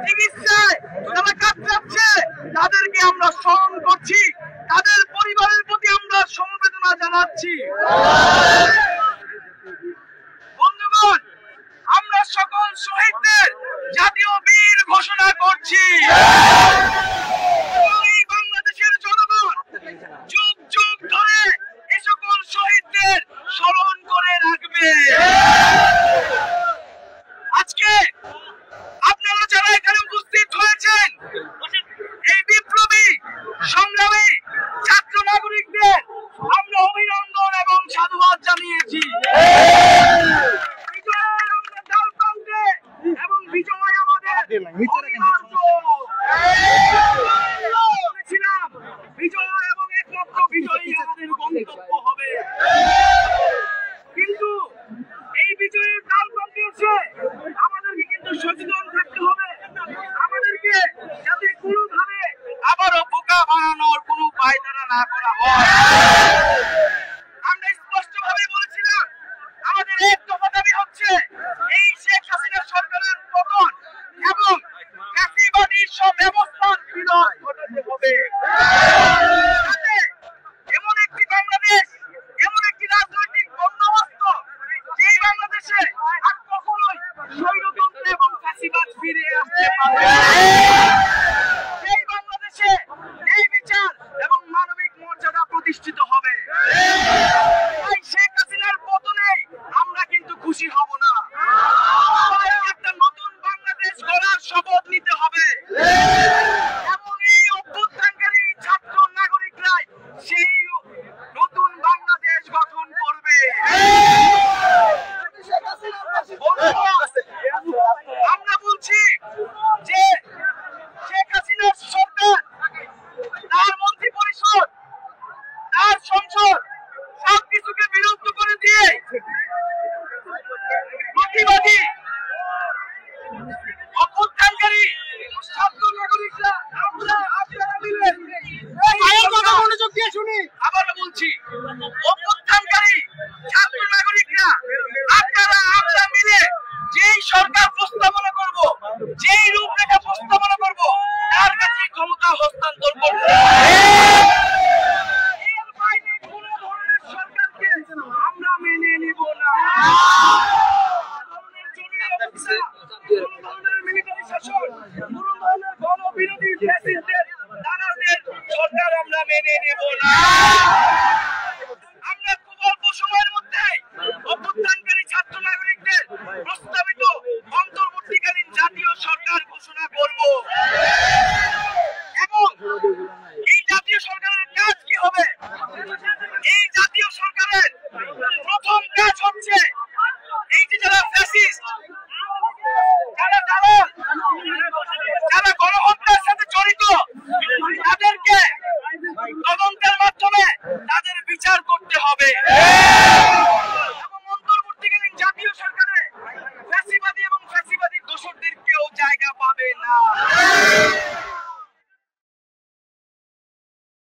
চিকিৎসায় যারা কাতরাচ্ছে তাদেরকে আমরা স্মরণ করছি, তাদের পরিবারের প্রতি আমরা সমবেদনা জানাচ্ছি। বন্ধুগণ, আমরা সকল শহীদদের জাতীয় বীর ঘোষণা করছি। এই বাংলাদেশের জনগণ যুগ যুগ ধরে এই সকল শহীদদের স্মরণ করে রাখবে। আজকে আপনারা যারা এখানে উপস্থিত হয়েছেন, এই বিপ্লবী সংগ্রামী ছাত্র নাগরিকদের আমরা অভিনন্দন এবং সাধুবাদ জানিয়েছি। বিজয়ের আমরা ডাল প্রান্তে এবং বিজয় আমাদের অনিবার্য। বলেছিলাম বিজয় এবং একমাত্র বিজয়ী আমাদের গন্তব্য হবে, কিন্তু এই বিজয়ের ডাল প্রান্তে এসে আমাদেরকে কিন্তু সচেতন থাকতে হবে। আমাদেরকে যাতে কোনোভাবে আবারও বোকা বানানোর কোনো পায়তারা না করা হয়। আমরা স্পষ্টভাবে বলেছিলাম আমাদের এক দফা দাবি হচ্ছে এই শেখ হাসিনা সরকারের পতন এবং ফ্যাসিবাদী সব ব্যবস্থার বিলোপ ঘটাতে হবে। এমন একটি বাংলাদেশ, এমন একটি রাজনৈতিক বন্দোবস্ত যেই বাংলাদেশে আর কখনোই স্বৈরতন্ত্র এবং ফ্যাসিবাদ ফিরে আসতে পারবে না। সেই বাংলাদেশে এই বিচার এবং মানবিক মর্যাদা প্রতিষ্ঠিত হবে। তাই শেখ হাসিনার পতনে আমরা কিন্তু খুশি হব না। একটা নতুন বাংলাদেশ গড়ার শপথ নিতে হবে এবং এই অভ্যুত্থানকারী ছাত্র নাগরিকরাই সেই নতুন বাংলাদেশ গঠন করবে। আমরা বলছি যে শেখ হাসিনার সরকার, তার মন্ত্রী পরিষদ, তার সংসদ সবকিছুকে বিরুদ্ধ করে দিয়ে প্রতিবাদী অভ্যুত্থানকারী ছাত্র নাগরিকরা আপনারা মিলে মনোযোগ দিয়ে শুনি, আবারও বলছি, অভ্যুত্থানকারী ছাত্র নাগরিকরা আমরা মিলে যেই সরকার প্রস্তাবনা করব, যেই রূপরেখা প্রস্তাবনা করব, তার কাছে ক্ষমতা হস্তান্তর করব। এর বাইরে কোনো ধরনের সরকারকে আমরা মেনে নিব না। মিলিটারি শাসন, কোনো ধরনের গণবিরোধী ফ্যাসিস্টদের দালালদের সরকার আমরা মেনে নেব না। আমরা খুব অল্প সময়ের মধ্যে অভ্যুত্থানকারী ছাত্র নাগরিকদের প্রস্তাবিত অন্তর্বর্তীকালীন জাতীয় সরকার ঘোষণা